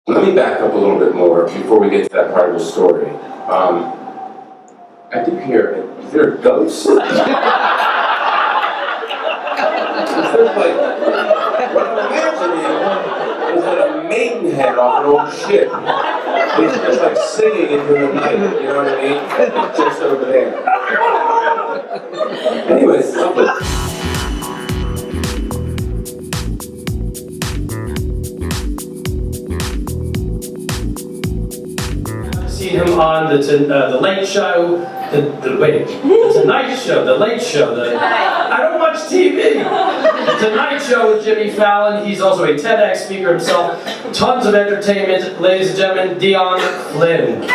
Let me back up a little bit more before we get to that part of the story. I do hear, is there a ghost? There's like, what I'm imagining is like a maidenhead off an old ship. It's just like singing into the night, you know what I mean? It's just over there. Anyways, lovely. Seen him on the Late Show, the Tonight Show, the Late Show. I don't watch TV. The Tonight Show with Jimmy Fallon. He's also a TEDx speaker himself. Tons of entertainment, ladies and gentlemen. Dion Flynn.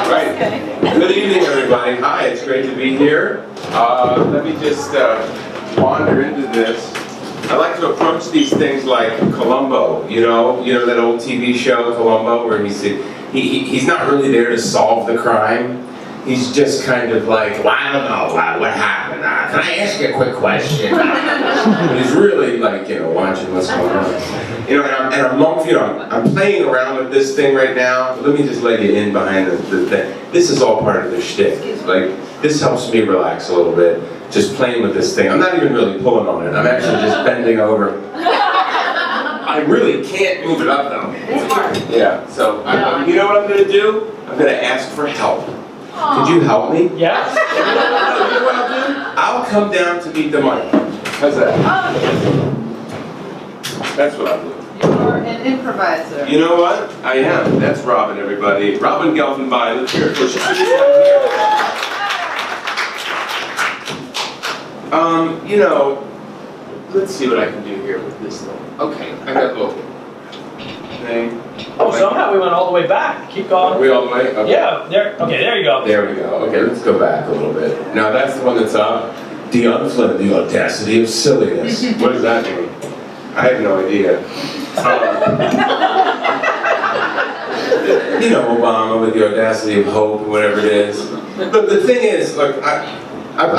Right. Good evening, everybody. Hi, it's great to be here. Let me just wander into this. I like to approach these things like Columbo. You know that old TV show Columbo, where he's not really there to solve the crime. He's just kind of like, well, I don't know what happened. Can I ask you a quick question? But he's really like, watching what's going on. And I'm playing around with this thing right now. Let me just let you in behind the thing. This is all part of the shtick. Like, this helps me relax a little bit. Just playing with this thing. I'm not even really pulling on it. I'm actually just bending over. I really can't move it up though. It's hard. Yeah. So you know what I'm going to do? I'm going to ask for help. Could you help me? Yes. You know what I'll do? I'll come down to meet the mic. How's that? That's what I'll do. You're an improviser. You know what? I am. That's Robin, everybody. Robin Gelfenbein. Let's hear it for her. Let's see what I can do here with this thing. Okay, I got a little thing. Oh, somehow we went all the way back. Keep going. Are we all the way? Okay. Yeah, there. Okay, there you go. There we go. Okay, let's go back a little bit. Now that's the one that's up. Dion Flynn, the audacity of silliness. What does that mean? I have no idea. Obama with the audacity of hope, whatever it is. But the thing is, look, I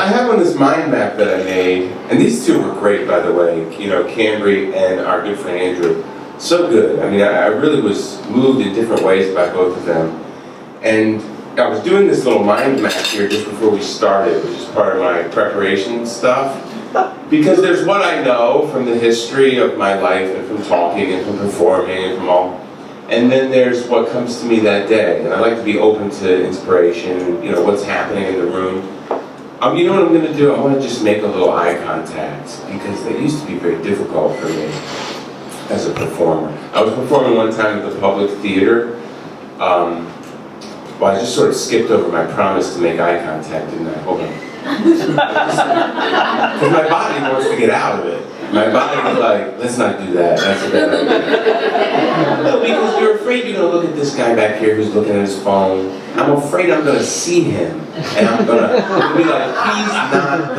have on this mind map that I made, and these two were great, by the way. Cambry and our good friend Andrew. So good. I mean, I really was moved in different ways by both of them. And I was doing this little mind map here just before we started, which is part of my preparation stuff. Because there's what I know from the history of my life and from talking and from performing and from all. And then there's what comes to me that day. And I like to be open to inspiration, what's happening in the room. You know what I'm going to do? I want to just make a little eye contact, because that used to be very difficult for me as a performer. I was performing one time at the Public Theater. I just sort of skipped over my promise to make eye contact, didn't I? Hold on. Because my body wants to get out of it. My body is like, let's not do that. That's a bad idea. No, because you're afraid you're going to look at this guy back here who's looking at his phone. I'm afraid I'm going to see him. And I'm going to be like,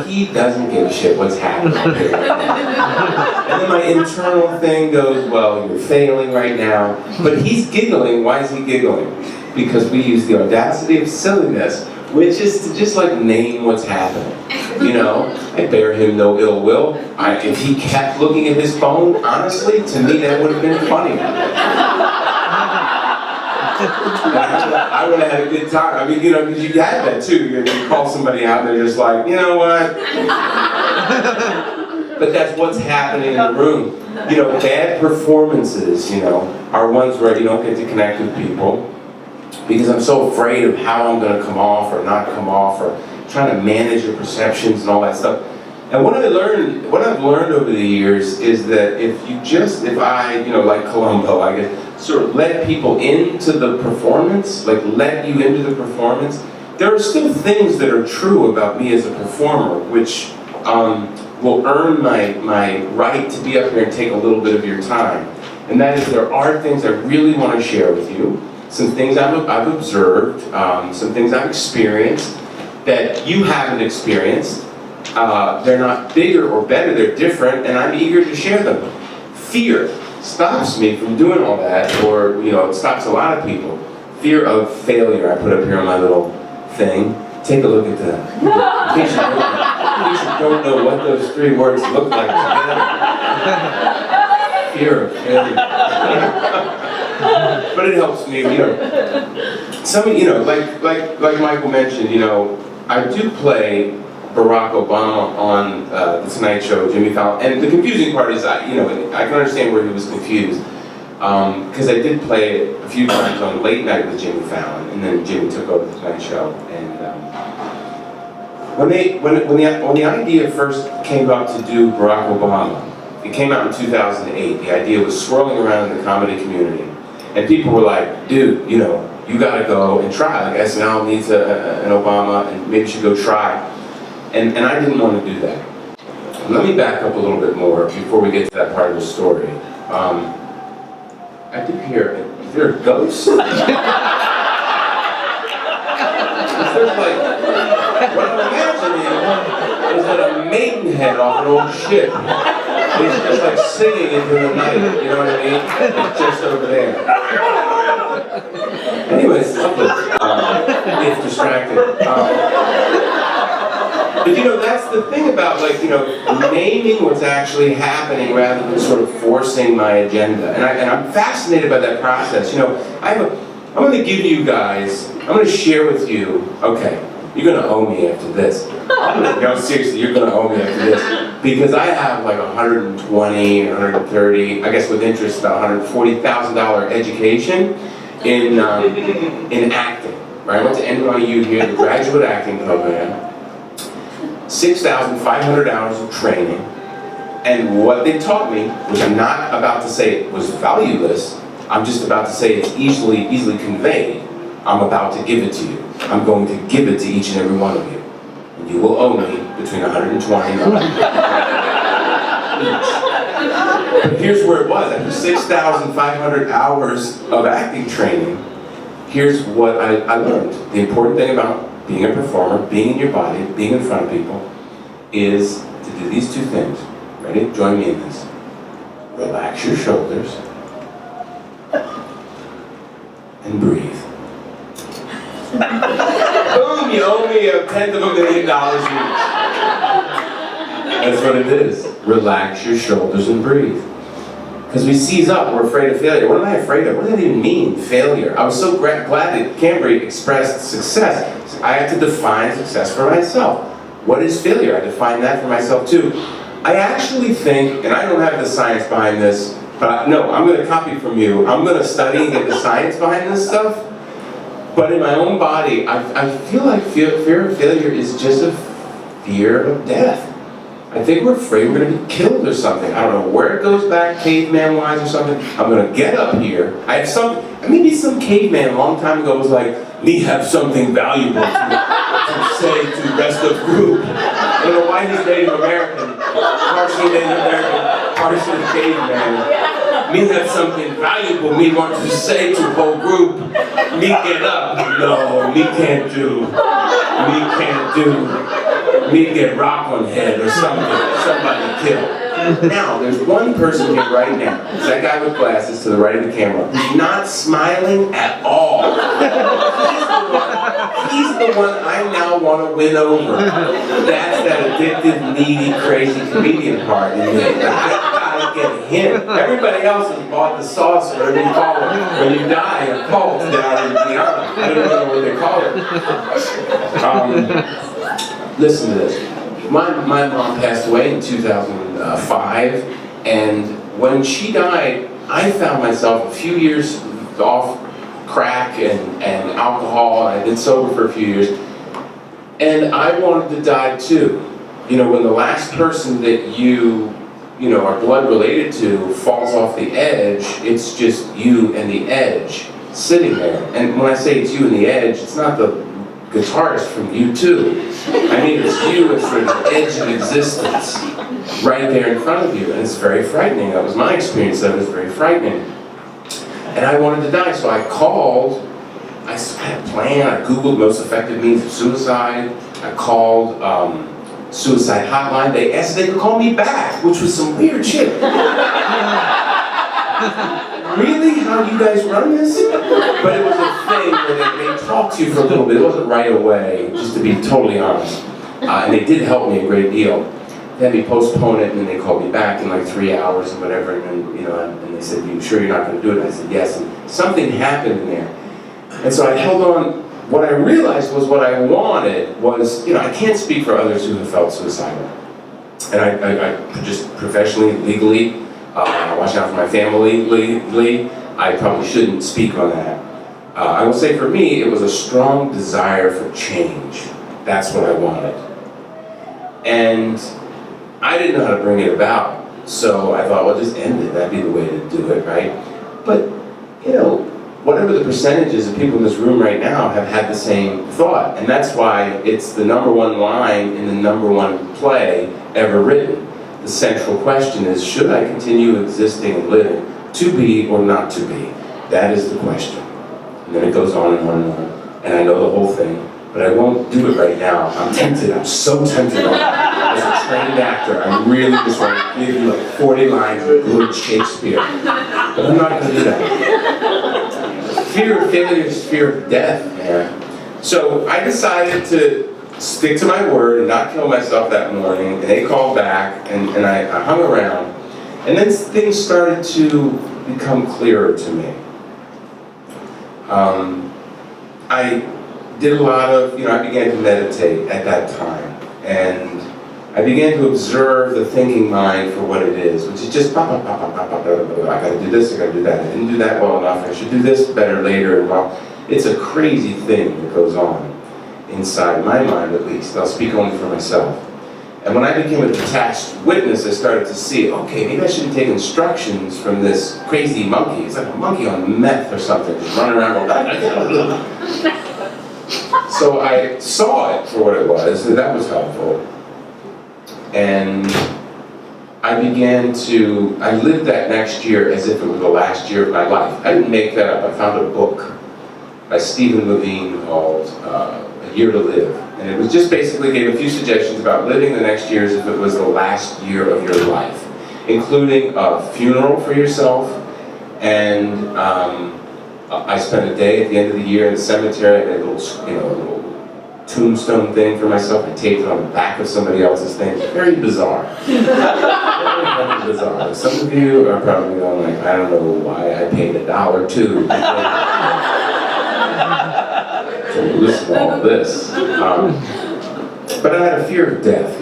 he doesn't give a shit what's happening here. And then my internal thing goes, well, you're failing right now. But he's giggling. Why is he giggling? Because we use the audacity of silliness, which is to just like name what's happening. I bear him no ill will. If he kept looking at his phone, honestly, to me that would have been funny. I would have had a good time. I mean, because you had that too. You call somebody out and they're just like, you know what? But that's what's happening in the room. Bad performances, are ones where you don't get to connect with people. Because I'm so afraid of how I'm going to come off or not come off, or trying to manage your perceptions and all that stuff. And what I've learned over the years is that if I, like Columbo, I guess, sort of let people into the performance, like let you into the performance, there are still things that are true about me as a performer, which will earn my right to be up here and take a little bit of your time. And that is, there are things I really want to share with you. Some things I've observed, some things I've experienced that you haven't experienced. They're not bigger or better, they're different, and I'm eager to share them. Fear stops me from doing all that, or it stops a lot of people. Fear of failure, I put up here on my little thing. Take a look at that. In case you don't know what those three words look like together. Fear of failure. But it helps me, like Michael mentioned, I do play Barack Obama on The Tonight Show with Jimmy Fallon, and the confusing part is, I can understand where he was confused, because I did play it a few times on Late Night with Jimmy Fallon, and then Jimmy took over The Tonight Show, and when the idea first came up to do Barack Obama, it came out in 2008. The idea was swirling around in the comedy community, and people were like, "Dude, you gotta go and try. Like SNL needs an Obama, and maybe you should go try." And I didn't want to do that. Let me back up a little bit more before we get to that part of the story. I did hear, is there a ghost? What I'm imagining is that a maidenhead off an old ship is just like singing into the night, you know what I mean? It's just over there. Anyways, it's distracting. But that's the thing about naming what's actually happening rather than sort of forcing my agenda. And I'm fascinated by that process. I'm going to give you guys, I'm going to share with you, okay, you're going to owe me after this. Seriously, you're going to owe me after this. Because I have like $120, $130, I guess with interest about $140,000 education in acting. Right? I went to NYU here, the graduate acting program. 6,500 hours of training, and what they taught me, which I'm not about to say was valueless, I'm just about to say it's easily conveyed. I'm about to give it to you. I'm going to give it to each and every one of you. And you will owe me between 120 and 150 each. But here's where it was. After 6,500 hours of acting training, here's what I learned. The important thing about being a performer, being in your body, being in front of people, is to do these two things. Ready? Join me in this. Relax your shoulders and breathe. Boom! You owe me $1/10 million each. That's what it is. Relax your shoulders and breathe. Because we seize up, we're afraid of failure. What am I afraid of? What does that even mean, failure? I was so glad that Cambry expressed success. I have to define success for myself. What is failure? I define that for myself too. I actually think, and I don't have the science behind this, but no, I'm going to copy from you. I'm going to study and get the science behind this stuff. But in my own body, I feel like fear of failure is just a fear of death. I think we're afraid we're going to be killed or something. I don't know where it goes back, caveman-wise or something. I'm going to get up here. Maybe some caveman a long time ago was like, me have something valuable to say to the rest of the group. I don't know why he's Native American, partially Native American, partially caveman. Me have something valuable me want to say to the whole group. Me get up. No, me can't do. Me can't do. Me get rock on head or something. Somebody kill. Now, there's one person here right now. It's that guy with glasses to the right of the camera. Who's not smiling at all. He's the one I now want to win over. That's that addictive, needy, crazy comedian part in me. I gotta get him. Everybody else has bought the sauce, or whatever you call it. When you die, a cult down in Guyana. I don't know what they call it. Listen to this. My mom passed away in 2005, and when she died, I found myself a few years off crack and alcohol, and I'd been sober for a few years, and I wanted to die too. When the last person that you are blood related to falls off the edge, it's just you and the edge sitting there. And when I say it's you and the edge, it's not the guitarist from U2. I mean, it's you, it's sort of the edge of existence right there in front of you, and it's very frightening. That was my experience, that was very frightening. And I wanted to die, so I called, I had a plan, I Googled most effective means of suicide, I called suicide hotline, they asked if they could call me back, which was some weird shit. Really? How do you guys run this? But it was a thing where they talk to you for a little bit. It wasn't right away, just to be totally honest. And they did help me a great deal. They had me postpone it, and then they called me back in like 3 hours or whatever, and then, and they said, "You sure you're not going to do it?" And I said, "Yes." And something happened in there. And so I held on. What I realized was what I wanted was, I can't speak for others who have felt suicidal. And I just professionally, legally, watching out for my family legally, I probably shouldn't speak on that. I will say for me, it was a strong desire for change. That's what I wanted. And I didn't know how to bring it about. So I thought, well, just end it. That'd be the way to do it, right? But, whatever the percentages of people in this room right now have had the same thought. And that's why it's the #1 line in the #1 play ever written. The central question is, should I continue existing and living, to be or not to be? That is the question. And then it goes on and on and on. And I know the whole thing, but I won't do it right now. I'm tempted. I'm so tempted. As a trained actor, I really just want to give you like 40 lines of good Shakespeare. But I'm not going to do that. Fear of failure is fear of death, man. So I decided to stick to my word and not kill myself that morning. And they called back, and I hung around. And then things started to become clearer to me. I did a lot of, I began to meditate at that time. And I began to observe the thinking mind for what it is, which is just pop, I gotta do this, I gotta do that. I didn't do that well enough, I should do this better later. And well, it's a crazy thing that goes on inside my mind, at least. I'll speak only for myself. And when I became a detached witness, I started to see, okay, maybe I shouldn't take instructions from this crazy monkey. It's like a monkey on meth or something, just running around going, So I saw it for what it was, and that was helpful. And I lived that next year as if it were the last year of my life. I didn't make that up. I found a book by Stephen Levine called A Year to Live. And it was just basically gave a few suggestions about living the next year as if it was the last year of your life, including a funeral for yourself. And I spent a day at the end of the year in the cemetery. I made a little tombstone thing for myself. I taped it on the back of somebody else's thing. Very bizarre. Very bizarre. Some of you are probably going like, I don't know why I paid $1 too to listen to all this. But I had a fear of death,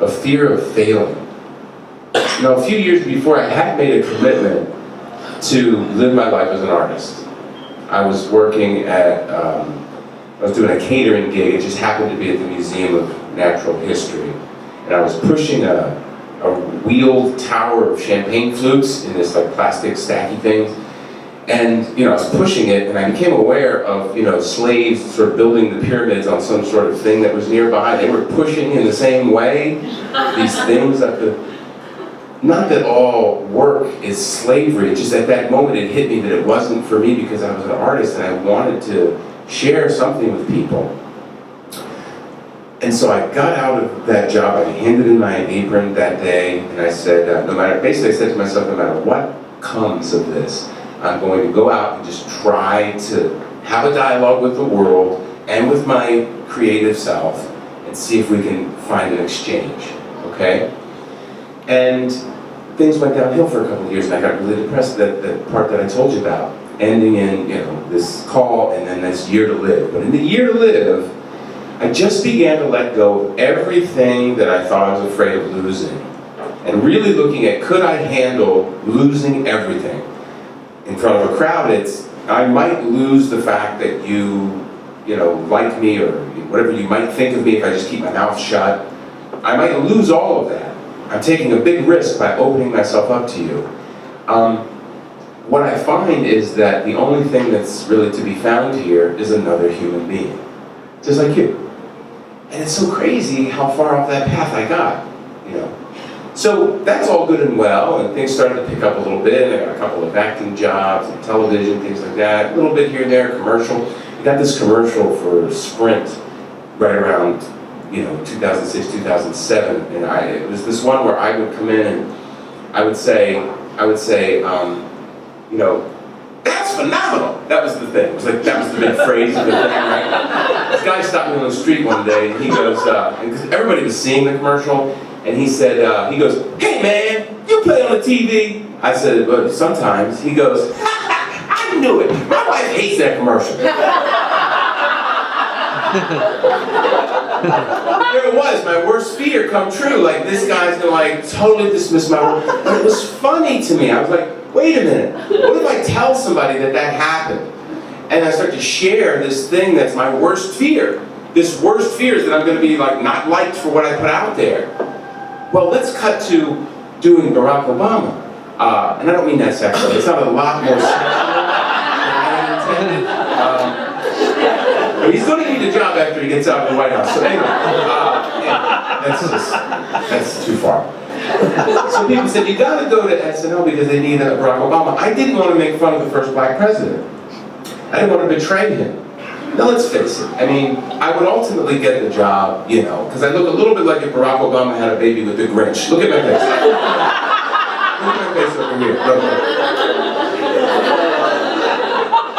a fear of failing. A few years before, I had made a commitment to live my life as an artist. I was working at I was doing a catering gig. It just happened to be at the Museum of Natural History. And I was pushing a wheeled tower of champagne flutes in this like plastic stacky thing. And I was pushing it, and I became aware of slaves sort of building the pyramids on some sort of thing that was nearby. They were pushing in the same way these things that not that all work is slavery. Just at that moment it hit me that it wasn't for me because I was an artist and I wanted to share something with people. And so I got out of that job. I handed in my apron that day, and I said, basically I said to myself, no matter what comes of this, I'm going to go out and just try to have a dialogue with the world and with my creative self and see if we can find an exchange, okay? And things went downhill for a couple of years, and I got really depressed, that part that I told you about, ending in this call and then this year to live. But in the year to live, I just began to let go of everything that I thought I was afraid of losing. And really looking at, could I handle losing everything? In front of a crowd, I might lose the fact that you like me, or whatever you might think of me if I just keep my mouth shut. I might lose all of that. I'm taking a big risk by opening myself up to you. What I find is that the only thing that's really to be found here is another human being, just like you. And it's so crazy how far off that path I got, So that's all good and well, and things started to pick up a little bit. I got a couple of acting jobs and television, things like that. A little bit here and there, commercial. I got this commercial for Sprint right around 2006, 2007, and it was this one where I would come in and I would say, that's phenomenal. That was the thing. It was like, that was the big phrase of the thing, right? This guy stopped me on the street one day, and he goes, because everybody was seeing the commercial, and he said, he goes, "Hey man, you play on the TV?" I said, "Well, sometimes." He goes, "I knew it. My wife hates that commercial." There it was, my worst fear come true. Like, this guy's gonna like totally dismiss my work. But it was funny to me. I was like, wait a minute. What if I tell somebody that that happened? And I start to share this thing that's my worst fear. This worst fear is that I'm gonna be like not liked for what I put out there. Well, let's cut to doing Barack Obama. And I don't mean that sexually. It sounded a lot more sexual than I intended. But he's going to need a job after he gets out of the White House. So anyway, that's too far. So people said, you got to go to SNL because they need a Barack Obama. I didn't want to make fun of the first black president. I didn't want to betray him. Now let's face it. I mean, I would ultimately get the job, you know, because I look a little bit like if Barack Obama had a baby with the Grinch. Look at my face. Look at my face over here.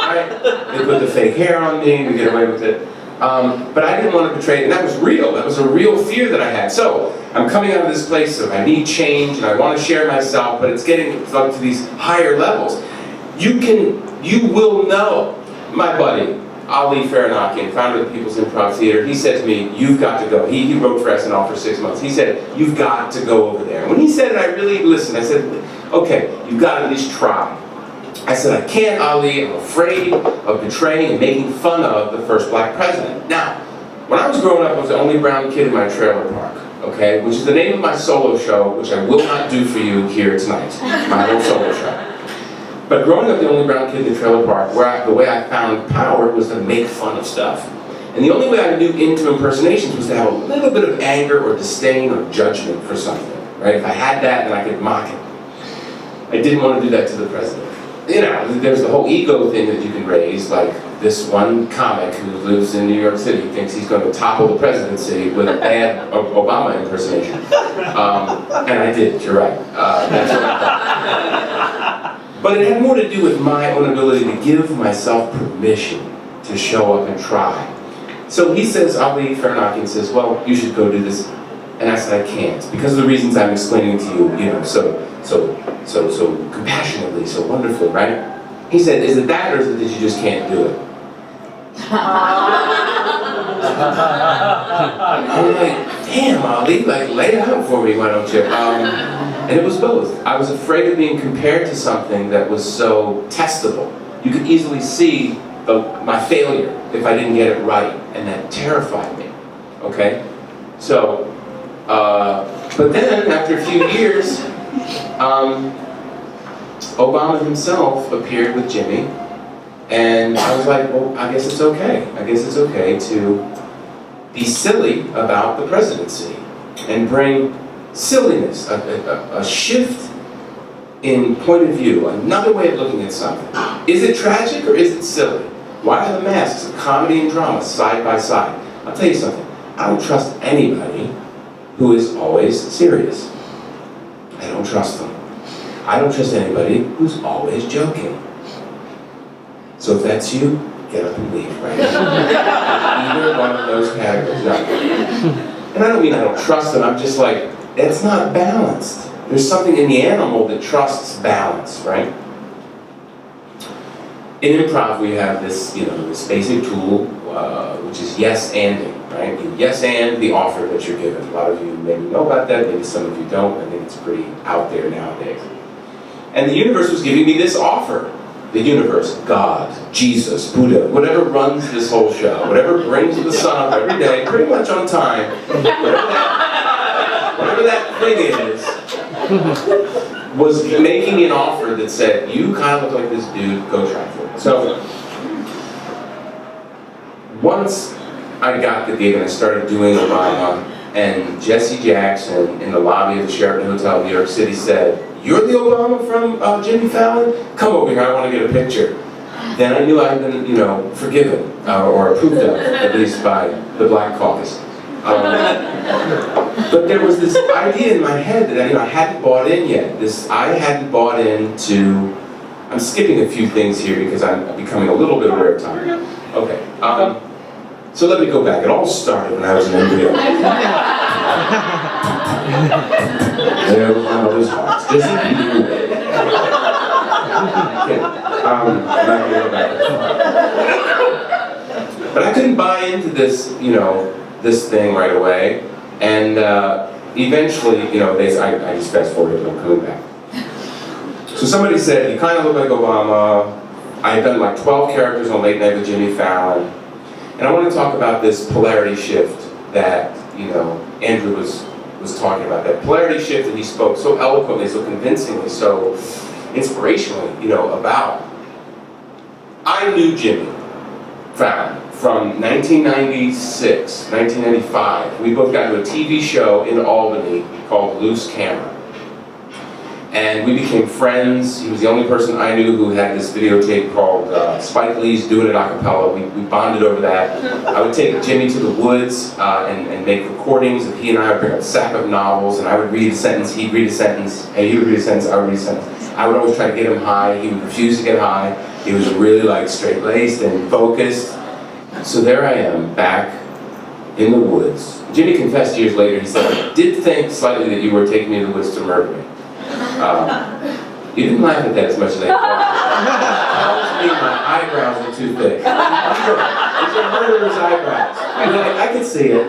Right? They put the fake hair on me, we get away with it. But I didn't want to betray it, and that was real. That was a real fear that I had. So, I'm coming out of this place of I need change, and I want to share myself, but it's getting up to these higher levels. You will know, my buddy, Ali Faranakian, founder of the People's Improv Theater, he said to me, you've got to go. He wrote for SNL for 6 months. He said, you've got to go over there. And when he said it, I really listened. I said, okay, you've got to at least try. I said, I can't, Ali. I'm afraid of betraying and making fun of the first black president. Now, when I was growing up, I was the only brown kid in my trailer park, okay? Which is the name of my solo show, which I will not do for you here tonight. My whole solo show. But growing up the only brown kid in the trailer park, the way I found power was to make fun of stuff. And the only way I knew into impersonations was to have a little bit of anger or disdain or judgment for something, right? If I had that, then I could mock it. I didn't want to do that to the president. You know, there's the whole ego thing that you can raise, like this one comic who lives in New York City thinks he's going to topple the presidency with a bad Obama impersonation. And I did, you're right. That's what I thought. But it had more to do with my own ability to give myself permission to show up and try. So he says, Ali Faranakian says, well, you should go do this. And I said, I can't, because of the reasons I'm explaining to you, you know, so compassionately, so wonderfully, right? He said, is it that, or is it that you just can't do it? I'm like, damn, Ali, like, lay it out for me, why don't you? And it was both. I was afraid of being compared to something that was so testable. You could easily see my failure if I didn't get it right, and that terrified me, okay? So, but then, after a few years, Obama himself appeared with Jimmy, and I was like, well, I guess it's okay. I guess it's okay to be silly about the presidency and bring silliness, a shift in point of view, another way of looking at something. Is it tragic or is it silly? Why are the masks of comedy and drama side by side? I'll tell you something. I don't trust anybody who is always serious. I don't trust them. I don't trust anybody who's always joking. So if that's you, get up and leave right now. Either one of those categories. No. And I don't mean I don't trust them, I'm just like, it's not balanced. There's something in the animal that trusts balance, right? In improv, we have this, you know, this basic tool, which is yes-anding, right? You yes-and the offer that you're given. A lot of you maybe know about that, maybe some of you don't. I think it's pretty out there nowadays. And the universe was giving me this offer. The universe, God, Jesus, Buddha, whatever runs this whole show, whatever brings the sun up every day, pretty much on time, whatever that thing is, was making an offer that said, you kind of look like this dude, go try for it. So, once I got the gig and I started doing Obama, and Jesse Jackson in the lobby of the Sheraton Hotel in New York City said, you're the Obama from Jimmy Fallon? Come over here, I want to get a picture. Then I knew I had been, you know, forgiven, or approved of, at least by the Black Caucus. But there was this idea in my head that I hadn't bought in yet. I hadn't bought into I'm skipping a few things here because I'm becoming a little bit aware of time. Okay. So let me go back. It all started when I was an embryo. There was one of those hearts. Just I'm not gonna go back. But I couldn't buy into this, this thing right away. And eventually, I just fast forwarded, I'm coming back. So somebody said, you kind of look like Obama. I had done like 12 characters on Late Night with Jimmy Fallon. And I want to talk about this polarity shift that, Andrew was talking about. That polarity shift that he spoke so eloquently, so convincingly, so inspirationally, about. I knew Jimmy Fallon from 1996, 1995. We both got to a TV show in Albany called Loose Camera. And we became friends. He was the only person I knew who had this videotape called Spike Lee's Doing It a Cappella. We bonded over that. I would take Jimmy to the woods and make recordings, and he and I would bring up a sack of novels, and I would read a sentence, he'd read a sentence, and he would read a sentence, I would read a sentence. I would always try to get him high. He would refuse to get high. He was really straight-laced and focused. So there I am, back in the woods. Jimmy confessed years later, he said, I did think slightly that you were taking me to the woods to murder me. You didn't laugh at that as much as I thought. Tells me my eyebrows are too thick. These are murderer's eyebrows. I can see it.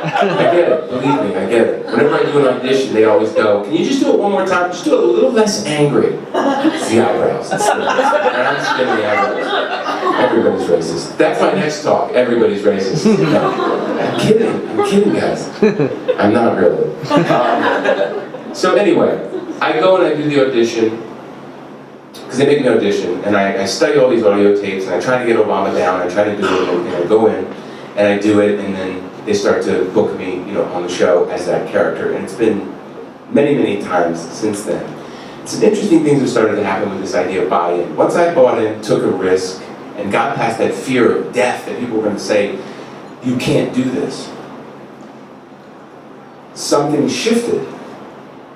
I get it. Believe me, I get it. Whenever I do an audition, they always go, can you just do it one more time? Just do it a little less angry. It's the eyebrows. And I'm just getting the eyebrows. Everybody's racist. That's my next talk. Everybody's racist. I'm kidding, guys. I'm not really. So anyway, I go and I do the audition, because they make me audition, and I study all these audio tapes, and I try to get Obama down, I try to do it, and I go in, and I do it, and then they start to book me, on the show as that character, and it's been many, many times since then. Some interesting things have started to happen with this idea of buy-in. Once I bought in, took a risk, and got past that fear of death that people were going to say, you can't do this, something shifted.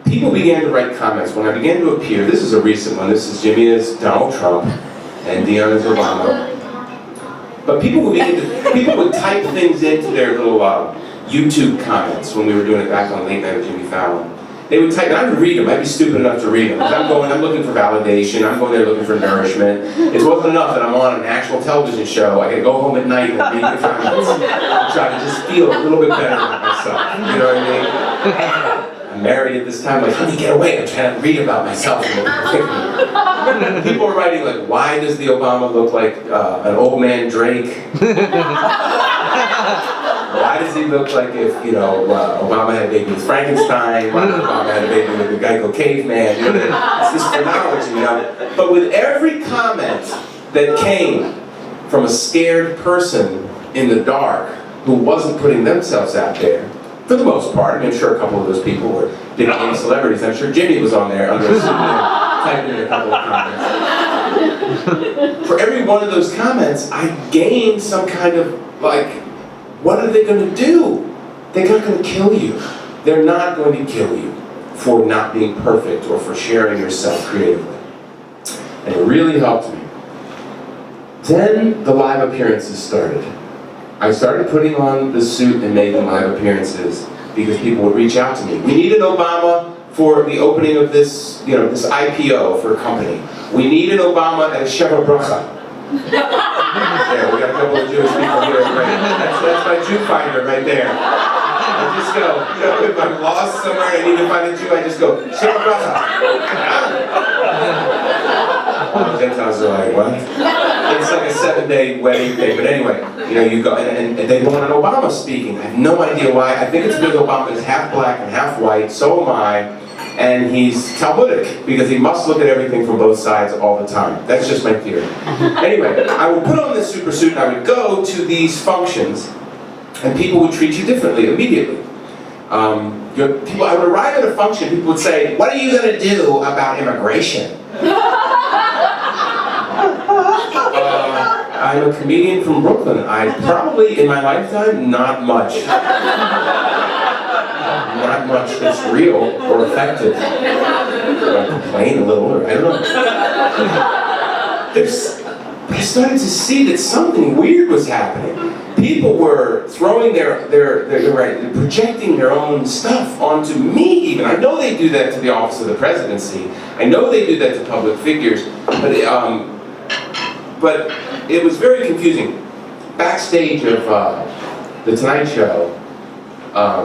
People began to write comments. When I began to appear, this is a recent one, this is Jimmy as Donald Trump, and Dion as Obama. But people would type things into their little YouTube comments when we were doing it back on Late Night with Jimmy Fallon. They would type, and I would read them. I'd be stupid enough to read them. Because I'm looking for validation. I'm going there looking for nourishment. It wasn't enough that I'm on a national television show. I could go home at night and read the comments and try to just feel a little bit better about myself. You know what I mean? I'm married at this time. Like, honey, get away. I'm trying to read about myself. People were writing like, why does the Obama look like an old man Drake? Why does he look like if, Obama had a baby with Frankenstein? Why does Obama had a baby with the Geico caveman? It's this phrenology, But with every comment that came from a scared person in the dark who wasn't putting themselves out there, for the most part, I'm sure a couple of those people were big name celebrities. I'm sure Jimmy was on there under a pseudonym, typing in a couple of comments. For every one of those comments, I gained some kind of what are they going to do? They're not going to kill you. They're not going to kill you for not being perfect or for sharing yourself creatively. And it really helped me. Then the live appearances started. I started putting on the suit and making live appearances because people would reach out to me. We need an Obama for the opening of this, this IPO for a company. We need an Obama at a Sheva Bracha. There, we got a couple of Jewish people here. Right? That's my Jew finder right there. I just go, if I'm lost somewhere and I need to find a Jew, I just go, Sheva Bracha. All the Gentiles are like, what? It's like a 7-day wedding thing, but anyway, you go, and they want an Obama speaking. I have no idea why. I think it's because Obama is half black and half white, so am I. And he's Talmudic, because he must look at everything from both sides all the time. That's just my theory. Anyway, I would put on this super suit and I would go to these functions, and people would treat you differently immediately. I would arrive at a function, people would say, what are you going to do about immigration? I'm a comedian from Brooklyn. I probably, in my lifetime, not much. Not much that's real or effective. I complain a little, or I don't know. But I started to see that something weird was happening. People were throwing they're projecting their own stuff onto me even. I know they do that to the office of the presidency. I know they do that to public figures, but it was very confusing. Backstage of The Tonight Show,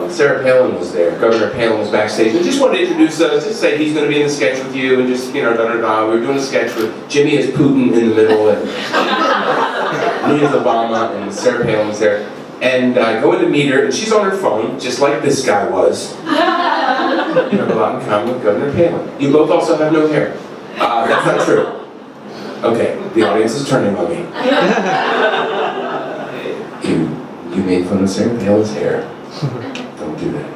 Sarah Palin was there. Governor Palin was backstage and just wanted to introduce us, just say he's going to be in the sketch with you, and just, you know, da-da-da. We were doing a sketch with Jimmy as Putin in the middle, and me as Obama, and Sarah Palin was there. And I go in to meet her, and she's on her phone, just like this guy was. You have a lot in common with Governor Palin. You both also have no hair. That's not true. Okay, the audience is turning on me. You made fun of Sarah Palin's hair. Don't do that.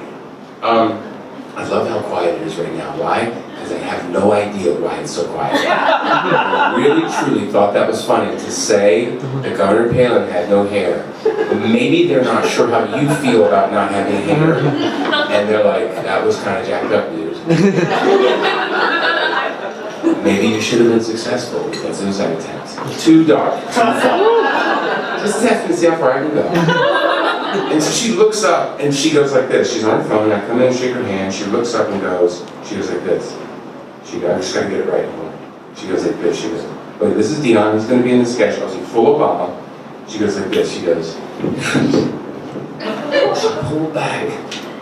I love how quiet it is right now. Why? Because I have no idea why it's so quiet. I really, truly thought that was funny to say that Governor Palin had no hair. But maybe they're not sure how you feel about not having hair. And they're like, that was kind of jacked up, dude. Maybe you should have been successful with that suicide attempt. Too dark, too far. Just test me to see how far I can go. And so she looks up and she goes like this. She's on her phone, I come in and shake her hand. She looks up and she goes like this. I just gotta get it right. She goes like this. She goes, wait, this is Dion. He's gonna be in the sketch. I was in full Obama. She goes like this. She goes. She pulled back.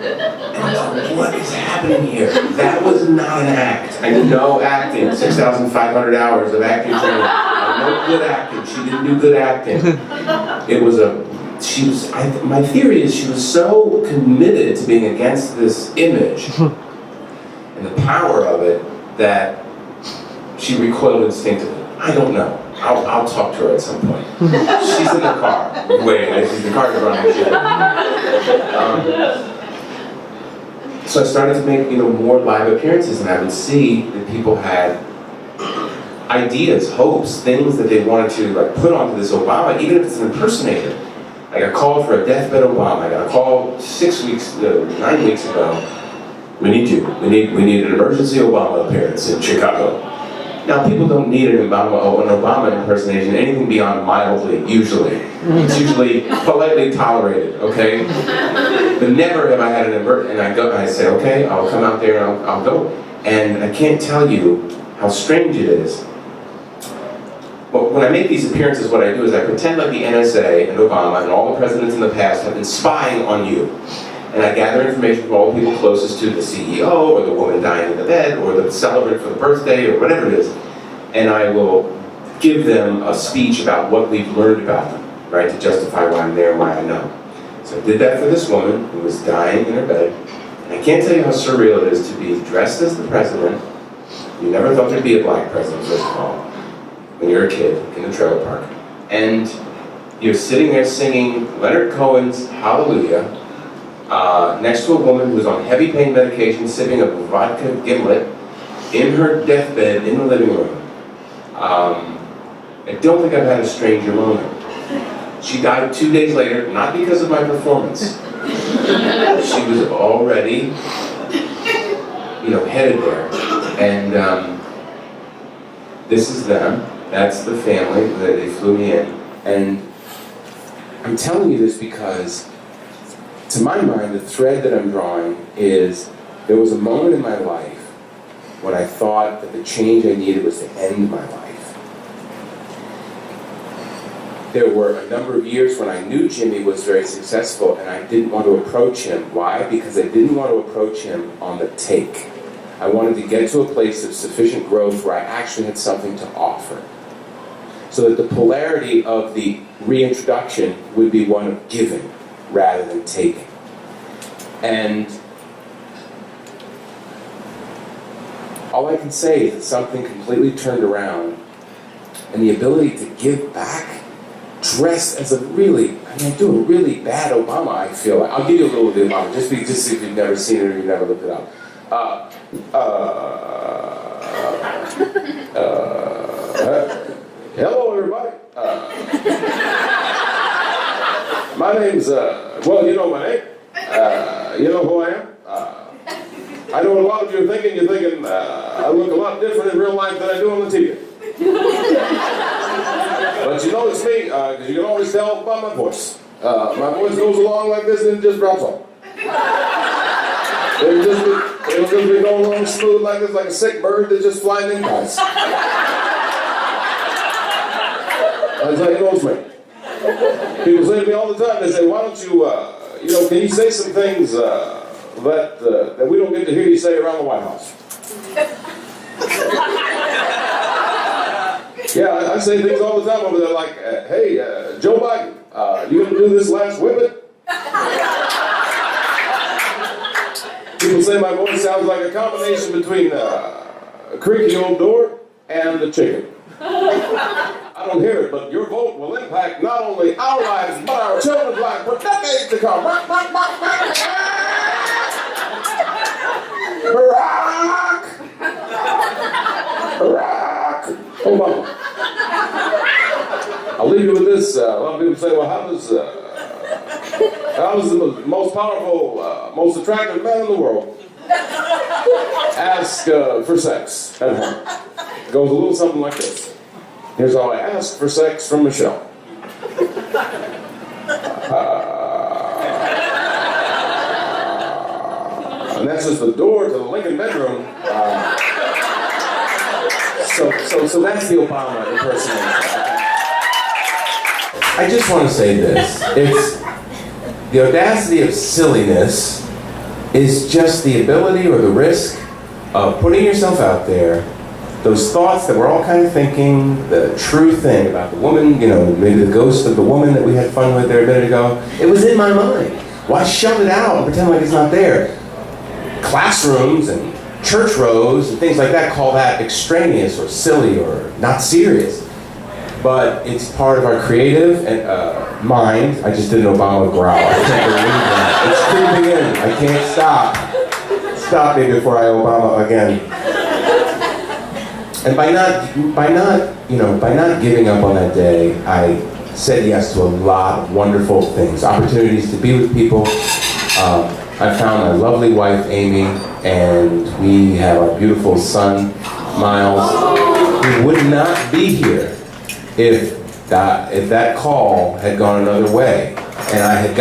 And I was like, what is happening here? That was not an act. I did no acting. 6,500 hours of acting training. No good acting. She didn't do good acting. It was my theory is she was so committed to being against this image and the power of it that she recoiled instinctively. I don't know. I'll talk to her at some point. She's in the car. Wait, the car is running. So I started to make, more live appearances, and I would see that people had ideas, hopes, things that they wanted to put onto this Obama, even if it's an impersonator. I got called for a deathbed Obama. I got a call 9 weeks ago. We need you. We need an emergency Obama appearance in Chicago. Now, people don't need an Obama impersonation, anything beyond mildly, usually. It's usually politely tolerated, okay? But never have I had an emergency, and I say, okay, I'll come out there and I'll go. And I can't tell you how strange it is. But when I make these appearances, what I do is I pretend like the NSA and Obama and all the presidents in the past have been spying on you. And I gather information from all the people closest to the CEO, or the woman dying in the bed, or the celebrant for the birthday, or whatever it is. And I will give them a speech about what we've learned about them, right, to justify why I'm there and why I know. So I did that for this woman who was dying in her bed. And I can't tell you how surreal it is to be dressed as the president. You never thought there'd be a black president, first of all, when you're a kid in the trailer park. And you're sitting there singing Leonard Cohen's Hallelujah, next to a woman who's on heavy pain medication, sipping a vodka gimlet in her deathbed in the living room. I don't think I've had a stranger moment. She died 2 days later, not because of my performance. She was already, headed there. And this is them. That's the family that they flew me in. And I'm telling you this because, to my mind, the thread that I'm drawing is there was a moment in my life when I thought that the change I needed was to end my life. There were a number of years when I knew Jimmy was very successful and I didn't want to approach him. Why? Because I didn't want to approach him on the take. I wanted to get to a place of sufficient growth where I actually had something to offer. So that the polarity of the reintroduction would be one of giving rather than taking. And all I can say is that something completely turned around, and the ability to give back, dressed as I do a really bad Obama, I feel like. I'll give you a little bit of Obama, just if you've never seen it or you've never looked it up. Hello, everybody. My name's, you know my name. You know who I am. I know what a lot of you are thinking. You're thinking, I look a lot different in real life than I do on the TV. But you know it's me, because you can always tell by my voice. My voice goes along like this and it just drops off. It'll just be going along smooth like this, like a sick bird that's just flying in kites. That's how you know it's me. People say to me all the time, they say, why don't you, can you say some things that we don't get to hear you say around the White House? Yeah, I say things all the time over there like, hey, Joe Biden, you gonna do this last whippet? People say my voice sounds like a combination between a creaky old door and a chicken. I don't hear it, but your vote will impact not only our lives, but our children's lives for decades to come. Barack! Barack! Obama. I'll leave you with this. A lot of people say, well, how does the most powerful, most attractive man in the world ask for sex at home? It goes a little something like this. Here's how I asked for sex from Michelle. And that's just the door to the Lincoln bedroom. So that's the Obama impersonation. I just want to say this. It's the audacity of silliness is just the ability or the risk of putting yourself out there, those thoughts that we're all kind of thinking, the true thing about the woman, maybe the ghost of the woman that we had fun with there a minute ago. It was in my mind. Why shove it out and pretend like it's not there? Classrooms and church rows and things like that call that extraneous or silly or not serious. But it's part of our creative and mind. I just did an Obama growl. I can't believe that. It's creeping in. I can't stop. Stop me before I Obama again. And by not giving up on that day, I said yes to a lot of wonderful things, opportunities to be with people. I found my lovely wife, Amy, and we have our beautiful son, Miles. We would not be here if that call had gone another way. And I had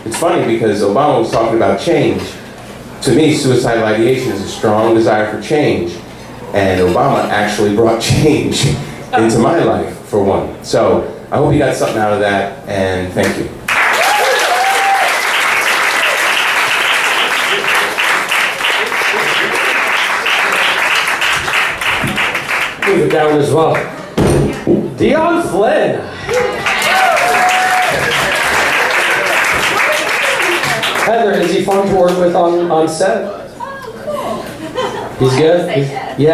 it's funny because Obama was talking about change. To me, suicidal ideation is a strong desire for change. And Obama actually brought change into my life, for one. So I hope you got something out of that, and thank you. Move it down as well. Dion Flynn. Heather, is he fun to work with on set? He's good? Yeah? You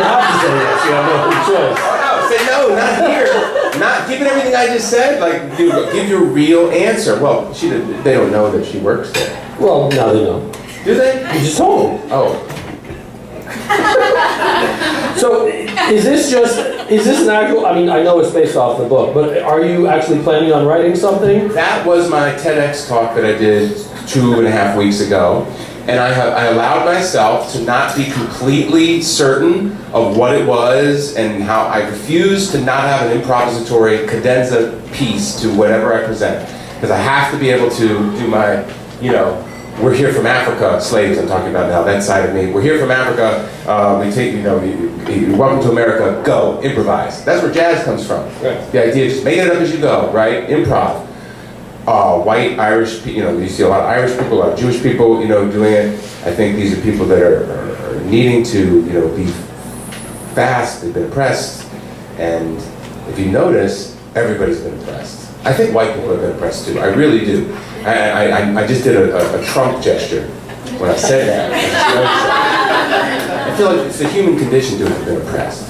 have to say yes. You have no choice. Oh, no, say no, not here. Not given everything I just said. Like, give your real answer. Well, they don't know that she works there. Well, now they know. Do they? You just told them. Oh. So, is this an actual, I know it's based off the book, but are you actually planning on writing something? That was my TEDx talk that I did 2.5 weeks ago. And I allowed myself to not be completely certain of what it was and how I refused to not have an improvisatory cadenza piece to whatever I present. Because I have to be able to do my, we're here from Africa, slaves I'm talking about now, that side of me. We're here from Africa, we take, welcome to America, go, improvise. That's where jazz comes from. Right. The idea is just make it up as you go, right? Improv. White, Irish, you see a lot of Irish people, a lot of Jewish people, doing it. I think these are people that are needing to, be fast, they've been oppressed, and if you notice, everybody's been oppressed. I think white people have been oppressed too, I really do. I just did a Trump gesture when I said that. I feel like it's the human condition to have been oppressed.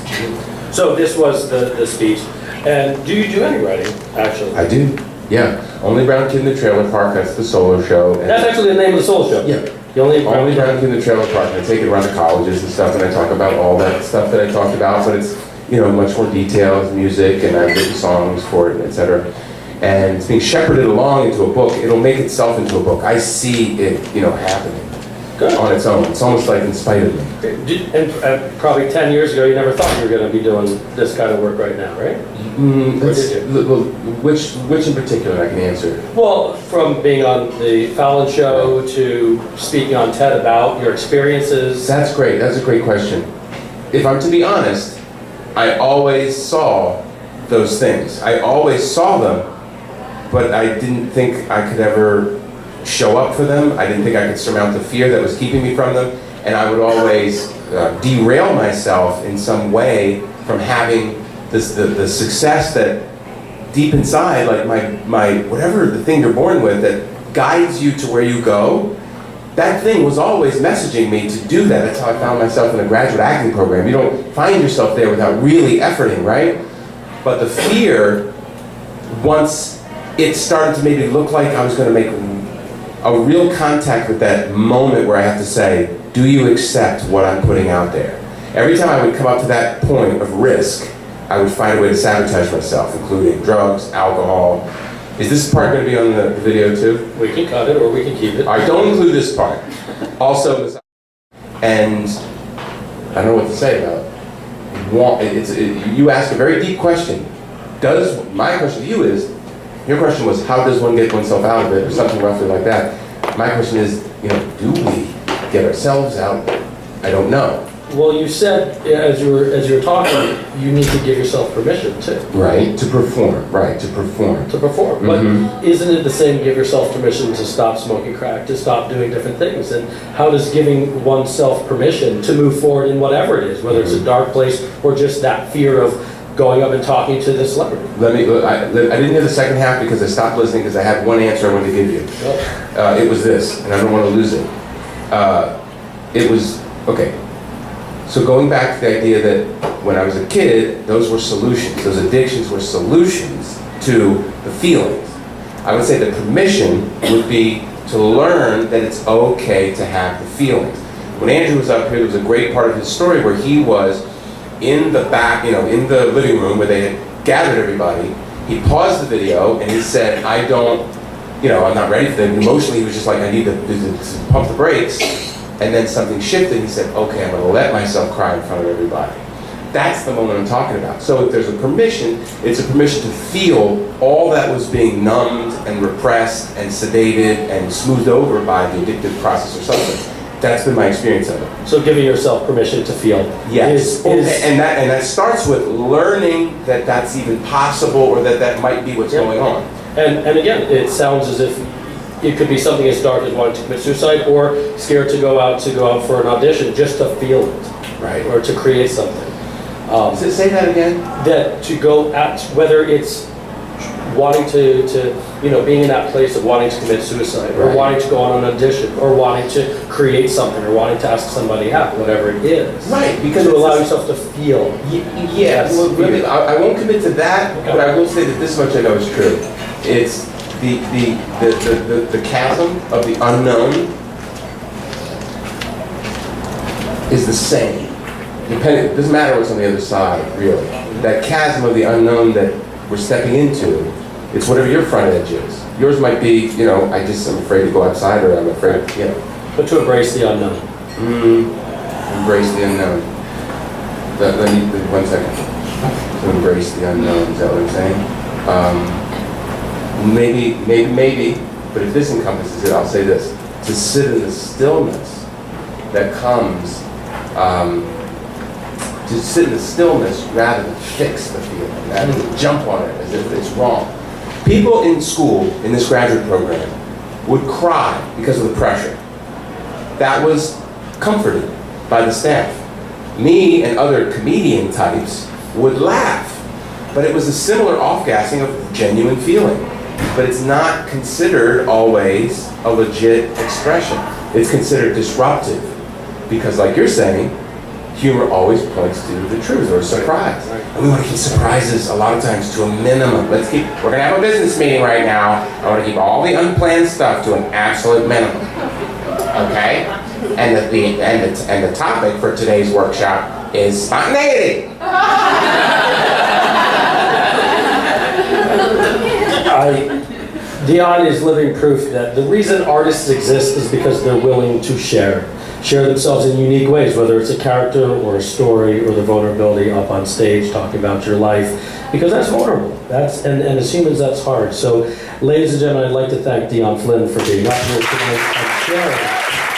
So this was the speech. And do you do any writing, actually? I do. Yeah, Only Brown Kid in the Trailer Park, that's the solo show. And that's actually the name of the solo show? Yeah. The Only Brown Kid in the Trailer Park, and I take it around to colleges and stuff, and I talk about all that stuff that I talked about, but it's, much more detailed, music, and I've written songs for it, etc. And it's being shepherded along into a book. It'll make itself into a book. I see it, happening. Good. on its own. It's almost like in spite of me. And probably 10 years ago, you never thought you were going to be doing this kind of work right now, right? Or did you? Well, which in particular I can answer? Well, from being on the Fallon Show to speaking on TED about your experiences. That's great. That's a great question. If I'm to be honest, I always saw those things. I always saw them, but I didn't think I could ever show up for them. I didn't think I could surmount the fear that was keeping me from them. And I would always derail myself in some way from having the success that deep inside, like my whatever the thing you're born with that guides you to where you go, that thing was always messaging me to do that. That's how I found myself in a graduate acting program. You don't find yourself there without really efforting, right? But the fear, once it started to maybe look like I was going to make a real contact with that moment where I have to say, do you accept what I'm putting out there? Every time I would come up to that point of risk, I would find a way to sabotage myself, including drugs, alcohol. Is this part going to be on the video too? We can cut it or we can keep it. All right, don't include this part. Also, and I don't know what to say about it. You ask a very deep question. My question to you is, your question was, how does one get oneself out of it, or something roughly like that. My question is, do we get ourselves out? I don't know. Well, you said as you were talking, you need to give yourself permission to. Right, to perform. Right, to perform. To perform. But isn't it the same, give yourself permission to stop smoking crack, to stop doing different things? And how does giving oneself permission to move forward in whatever it is, whether it's a dark place or just that fear of going up and talking to the celebrity? I didn't hear the second half because I stopped listening because I had one answer I wanted to give you. It was this, and I don't want to lose it. It was, okay. So going back to the idea that when I was a kid, those were solutions. Those addictions were solutions to the feelings. I would say the permission would be to learn that it's okay to have the feelings. When Andrew was up here, there was a great part of his story where he was in the back, in the living room where they had gathered everybody. He paused the video and he said, I'm not ready for that. Emotionally, he was just like, I need to pump the brakes. And then something shifted. He said, okay, I'm going to let myself cry in front of everybody. That's the moment I'm talking about. So if there's a permission, it's a permission to feel all that was being numbed and repressed and sedated and smoothed over by the addictive process or substance. That's been my experience of it. So giving yourself permission to feel. Yes. And that starts with learning that that's even possible or that might be what's going on. And again, it sounds as if it could be something as dark as wanting to commit suicide or scared to go out for an audition just to feel it. Right. Or to create something. Say that again? That to go at, whether it's wanting to being in that place of wanting to commit suicide, or wanting to go on an audition, or wanting to create something, or wanting to ask somebody out, whatever it is. Right, because to allow yourself to feel. Yes. Well, I won't commit to that, but I will say that this much I know is true. It's the chasm of the unknown is the same. It doesn't matter what's on the other side, really. That chasm of the unknown that we're stepping into, it's whatever your front edge is. Yours might be, I'm afraid to go outside, or I'm afraid, But to embrace the unknown. Embrace the unknown. Let me, 1 second. To embrace the unknown, is that what I'm saying? Maybe, but if this encompasses it, I'll say this. To sit in the stillness that comes, to sit in the stillness rather than fix the feeling, rather than jump on it as if it's wrong. People in school, in this graduate program, would cry because of the pressure. That was comforted by the staff. Me and other comedian types would laugh, but it was a similar off-gassing of genuine feeling. But it's not considered always a legit expression. It's considered disruptive because, like you're saying, humor always points to the truth or a surprise. And we want to keep surprises a lot of times to a minimum. We're going to have a business meeting right now. I want to keep all the unplanned stuff to an absolute minimum. Okay? And the topic for today's workshop is spontaneity. Dion is living proof that the reason artists exist is because they're willing to share themselves in unique ways, whether it's a character or a story or the vulnerability up on stage talking about your life, because that's vulnerable. And as humans, that's hard. So, ladies and gentlemen, I'd like to thank Dion Flynn for being up here tonight and sharing